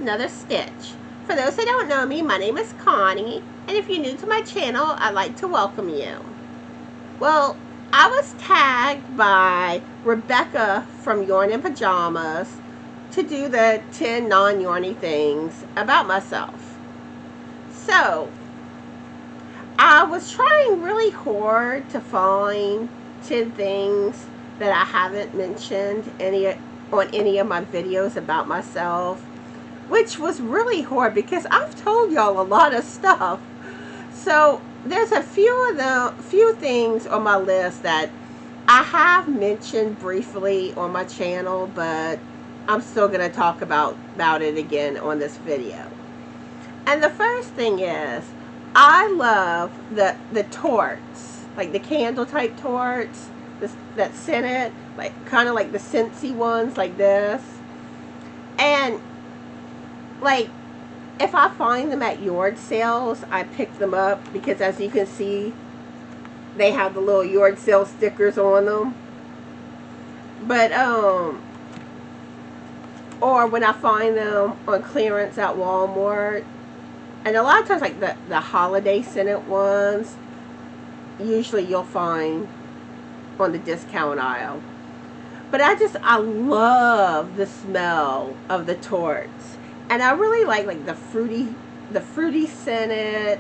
another stitch. For those that don't know me, my name is Connie, and if you're new to my channel, I'd like to welcome you. Well, I was tagged by Rebecca from Yarn and Pajamas to do the 10 non-yarny things about myself. So, I was trying really hard to find 10 things that I haven't mentioned on any of my videos about myself, which was really hard because I've told y'all a lot of stuff. So there's a few things on my list that I have mentioned briefly on my channel, but I'm still going to talk about it again on this video. And the first thing is, I love the torts, like the candle type torts that scented, like kind of like the scentsy ones like this. And like, if I find them at yard sales, I pick them up because, as you can see, they have the little yard sale stickers on them. But or when I find them on clearance at Walmart, and a lot of times like the holiday scented ones, usually you'll find on the discount aisle. But I love the smell of the torts. And I really like the fruity scented,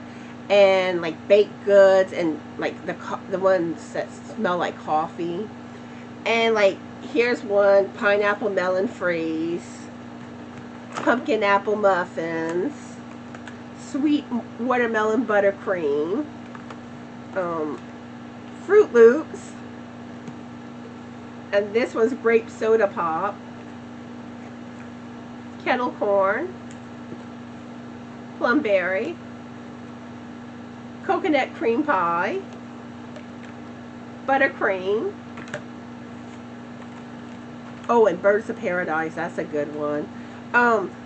and like baked goods, and like the ones that smell like coffee. And like, here's one: pineapple melon freeze, pumpkin apple muffins, sweet watermelon buttercream, Fruit Loops, and this one's grape soda pop, kettle corn, plumberry, coconut cream pie, buttercream. Oh, and Birds of Paradise, that's a good one.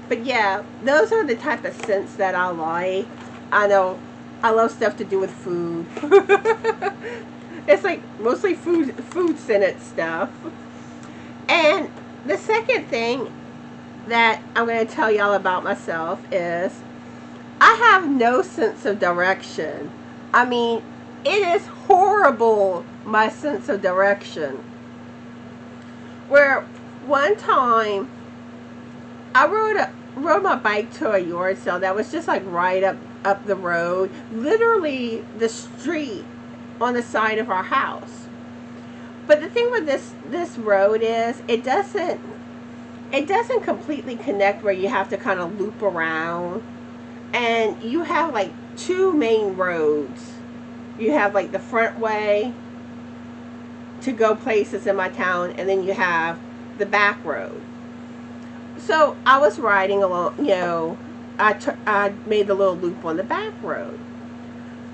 But yeah, those are the type of scents that I like. I know I love stuff to do with food. It's like mostly food scented stuff. And the second thing that I'm going to tell y'all about myself is I have no sense of direction. I mean, it is horrible, my sense of direction. Where one time I rode my bike to a yard sale that was just like right up the road, literally the street on the side of our house. But the thing with this road is it doesn't completely connect, where you have to kind of loop around, and you have like two main roads. You have like the front way to go places in my town, and then you have the back road. So I was riding along, you know, I made the little loop on the back road.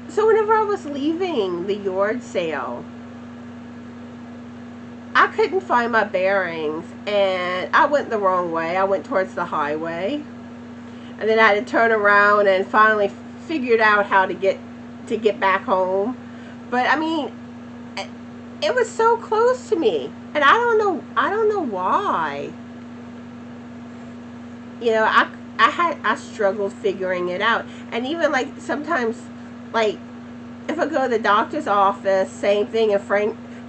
So whenever I was leaving the yard sale, I couldn't find my bearings, and I went the wrong way. I went towards the highway, and then I had to turn around and finally figured out how to get back home. But I mean, it was so close to me, and I don't know why. You know, I struggled figuring it out. And even like sometimes, like if I go to the doctor's office, same thing, and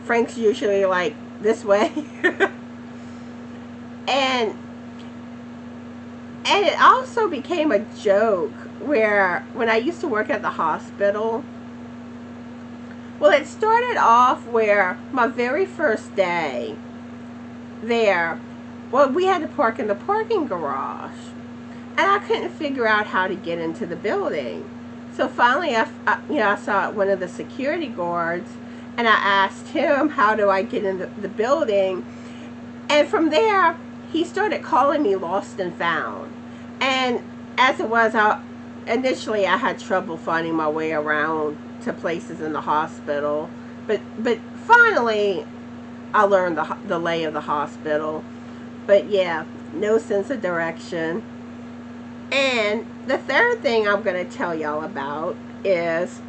Frank's usually like this way. and it also became a joke where when I used to work at the hospital, well, it started off where my very first day there, well, we had to park in the parking garage, and I couldn't figure out how to get into the building. So finally, I saw one of the security guards, and I asked him, how do I get in the building? And from there, he started calling me lost and found. And as it was, initially I had trouble finding my way around to places in the hospital. But finally, I learned the lay of the hospital. But yeah, no sense of direction. And the third thing I'm going to tell y'all about is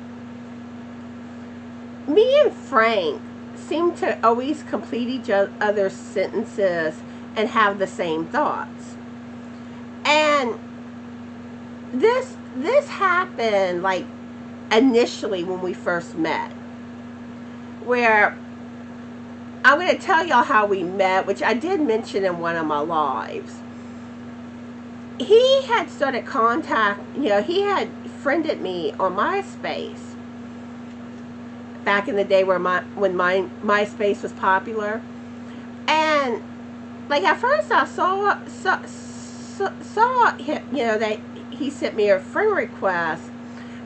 me and Frank seem to always complete each other's sentences and have the same thoughts. And this happened like initially when we first met, where I'm going to tell y'all how we met, which I did mention in one of my lives. He had started he had friended me on MySpace back in the day when MySpace was popular. And like at first I saw him, that he sent me a friend request,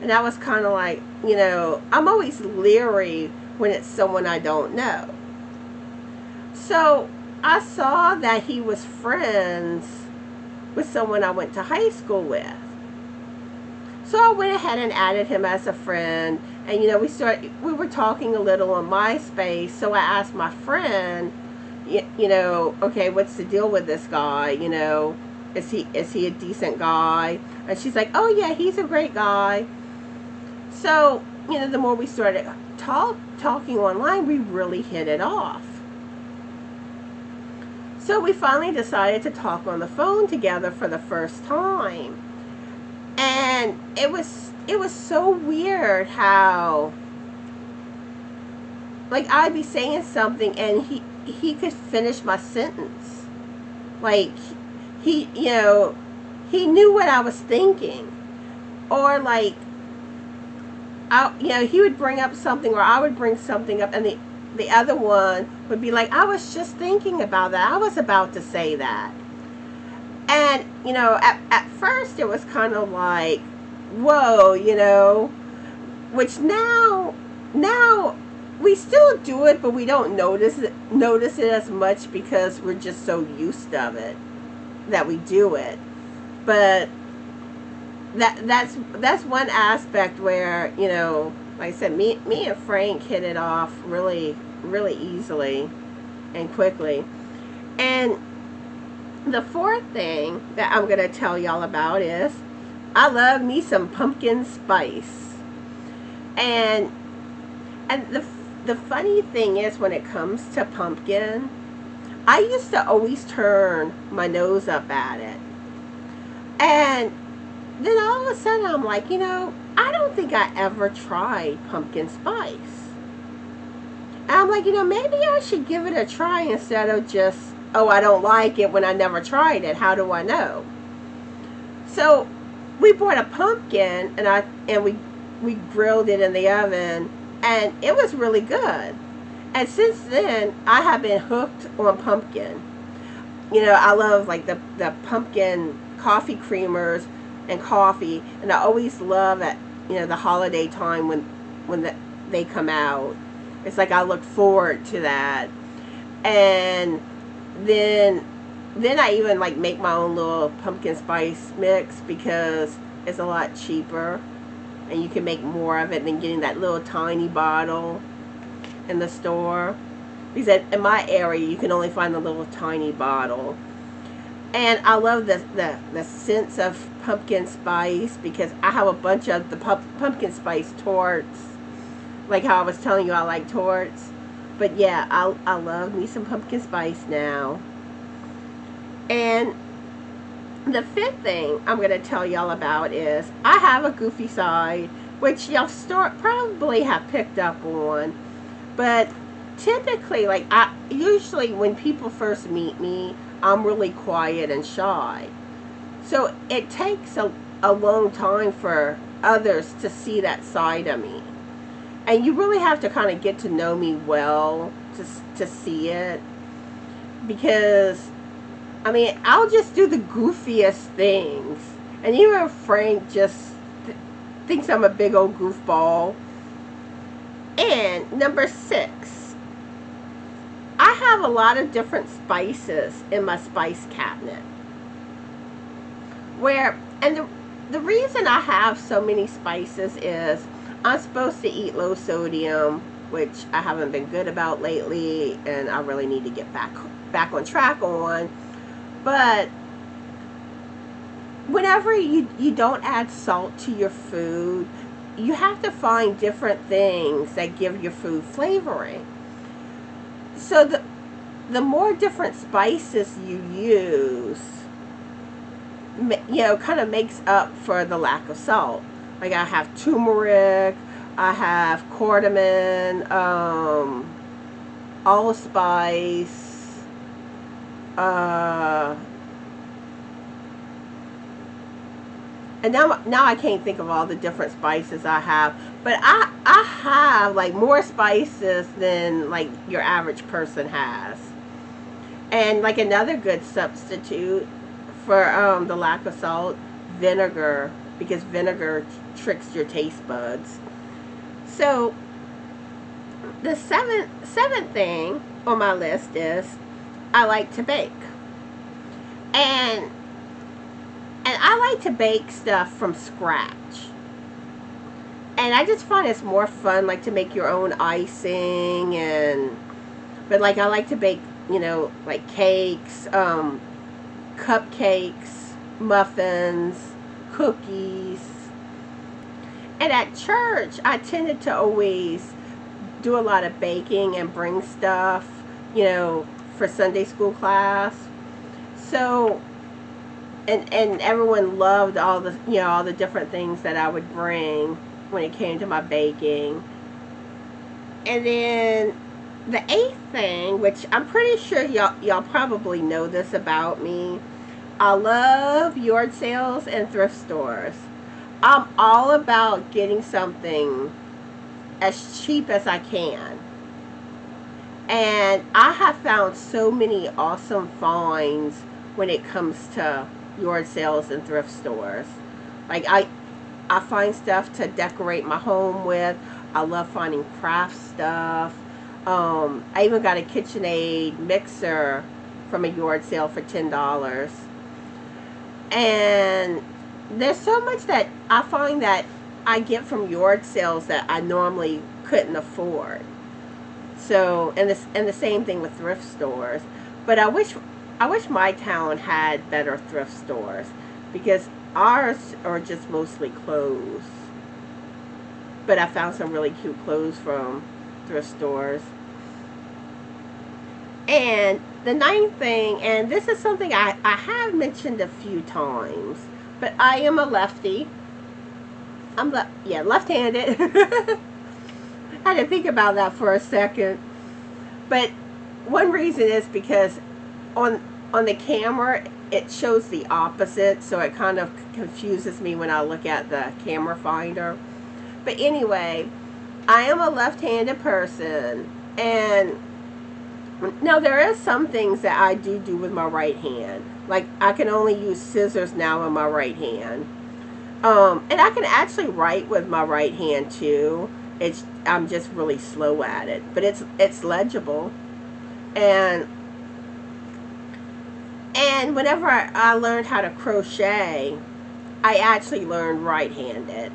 and I was kind of like, I'm always leery when it's someone I don't know. So I saw that he was friends with someone I went to high school with. So I went ahead and added him as a friend, and we were talking a little on MySpace. So I asked my friend, okay, what's the deal with this guy? Is he a decent guy? And she's like, oh yeah, he's a great guy. So, the more we started talking online, we really hit it off. So we finally decided to talk on the phone together for the first time. And it was so weird how, like, I'd be saying something and he could finish my sentence. Like, he knew what I was thinking. Or like, he would bring up something, or I would bring something up, and the other one would be like, I was just thinking about that. I was about to say that. And, at first it was kind of like, whoa, which now we still do it, but we don't notice it as much because we're just so used of it that we do it. But that's one aspect where, like I said, me and Frank hit it off really, really easily and quickly. And the fourth thing that I'm going to tell y'all about is I love me some pumpkin spice. And the funny thing is, when it comes to pumpkin, I used to always turn my nose up at it. And then all of a sudden I'm like, I don't think I ever tried pumpkin spice. And I'm like, maybe I should give it a try instead of just, oh, I don't like it when I never tried it. How do I know? So we bought a pumpkin and we grilled it in the oven, and it was really good. And since then, I have been hooked on pumpkin. I love like the pumpkin coffee creamers and coffee, and I always love at the holiday time when they come out. It's like I look forward to that. And then I even like make my own little pumpkin spice mix because it's a lot cheaper and you can make more of it than getting that little tiny bottle in the store, because in my area you can only find the little tiny bottle. And I love the sense of pumpkin spice because I have a bunch of the pumpkin spice torts, like how I was telling you I like torts. But yeah, I love me some pumpkin spice now. And the fifth thing I'm going to tell y'all about is I have a goofy side, which y'all probably have picked up on. But typically, like, usually when people first meet me, I'm really quiet and shy. So it takes a long time for others to see that side of me. And you really have to kind of get to know me well to see it. Because, I mean, I'll just do the goofiest things. And even Frank just thinks I'm a big old goofball. And number 6, I have a lot of different spices in my spice cabinet. And the reason I have so many spices is I'm supposed to eat low sodium, which I haven't been good about lately, and I really need to get back on track on. But whenever you don't add salt to your food, you have to find different things that give your food flavoring. So the more different spices you use, you know, kind of makes up for the lack of salt. Like I have turmeric, I have cardamom, allspice, and now I can't think of all the different spices I have, but I have like more spices than like your average person has. And like another good substitute for the lack of salt, vinegar, because vinegar tricks your taste buds. So the seventh thing on my list is I like to bake. And I like to bake stuff from scratch. And I just find it's more fun, like to make your own icing, but like I like to bake, you know, like cakes, cupcakes, muffins, cookies. And at church, I tended to always do a lot of baking and bring stuff, you know, for Sunday school class. So, and everyone loved all the, you know, all the different things that I would bring when it came to my baking. And then the eighth thing, which I'm pretty sure y'all probably know this about me, I love yard sales and thrift stores. I'm all about getting something as cheap as I can. And I have found so many awesome finds when it comes to yard sales and thrift stores. Like I find stuff to decorate my home with. I love finding craft stuff. I even got a KitchenAid mixer from a yard sale for $10. And there's so much that I find that I get from yard sales that I normally couldn't afford. So, and the same thing with thrift stores. But I wish my town had better thrift stores, because ours are just mostly clothes. But I found some really cute clothes from thrift stores. And the ninth thing, and this is something I have mentioned a few times, but I am a lefty. I'm left-handed. I had to think about that for a second. But one reason is because on the camera it shows the opposite, so it kind of confuses me when I look at the camera finder. But anyway, I am a left-handed person, and now there is some things that I do with my right hand. Like I can only use scissors now in my right hand. And I can actually write with my right hand too. I'm just really slow at it, but it's legible. And whenever I learned how to crochet, I actually learned right-handed,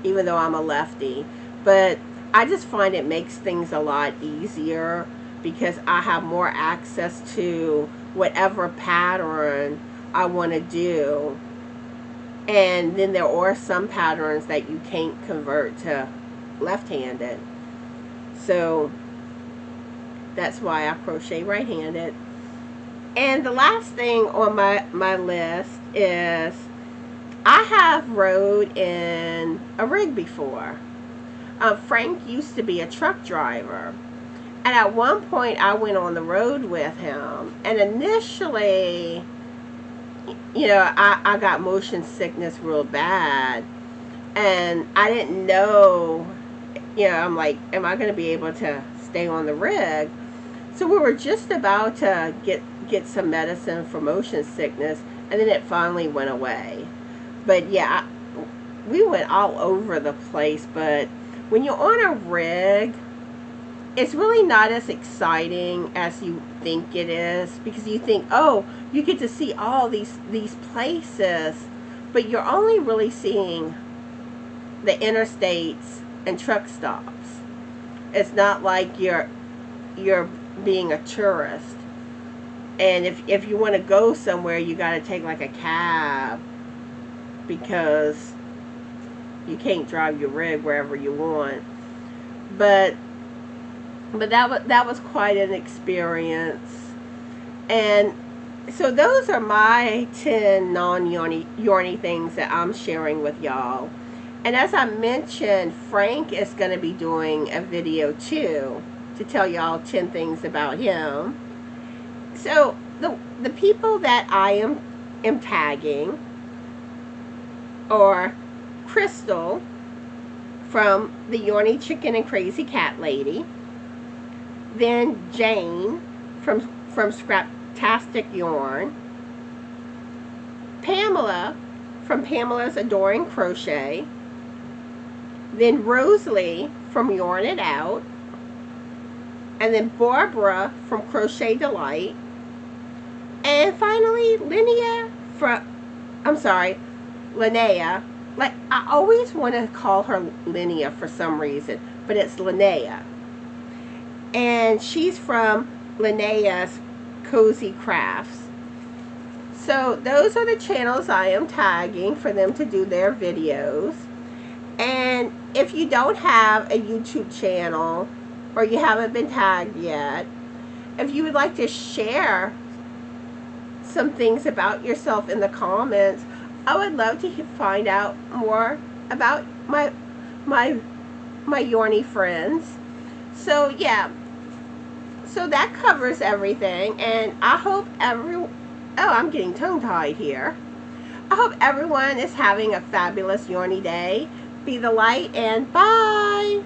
even though I'm a lefty. But I just find it makes things a lot easier because I have more access to whatever pattern I want to do. And then there are some patterns that you can't convert to left-handed. So that's why I crochet right-handed. And the last thing on my list is I have rode in a rig before. Frank used to be a truck driver. And at one point I went on the road with him. And initially, you know, I got motion sickness real bad. And I didn't know, you know, I'm like, am I going to be able to stay on the rig? So we were just about to get some medicine for motion sickness, and then it finally went away. But yeah, we went all over the place. But when you're on a rig, it's really not as exciting as you think it is, because you think, oh, you get to see all these places, but you're only really seeing the interstates and truck stops. It's not like you're being a tourist. And if you want to go somewhere, you got to take like a cab, because you can't drive your rig wherever you want. But that was quite an experience. And So those are my 10 non-yarny things that I'm sharing with y'all. And as I mentioned, Frank is going to be doing a video too to tell y'all 10 things about him. So the people that I am tagging are Krystal from the Yarny Chicken and Crazy Cat Lady, then Jane from Scraptastic Yarn, Pamela from Pamela's Adoring Crochet, then Rosalie from Yarn It Out, and then Barbara from Crochet Delight, and finally Linnea from, Linnea. Like, I always want to call her Linnea for some reason, but it's Linnea. And she's from Linnea's Cozy Crafts. So those are the channels I am tagging for them to do their videos. And if you don't have a YouTube channel or you haven't been tagged yet, if you would like to share some things about yourself in the comments, I would love to find out more about my yarny friends. So yeah, so that covers everything, and I hope I'm getting tongue-tied here. I hope everyone is having a fabulous yarny day. Be the light, and bye!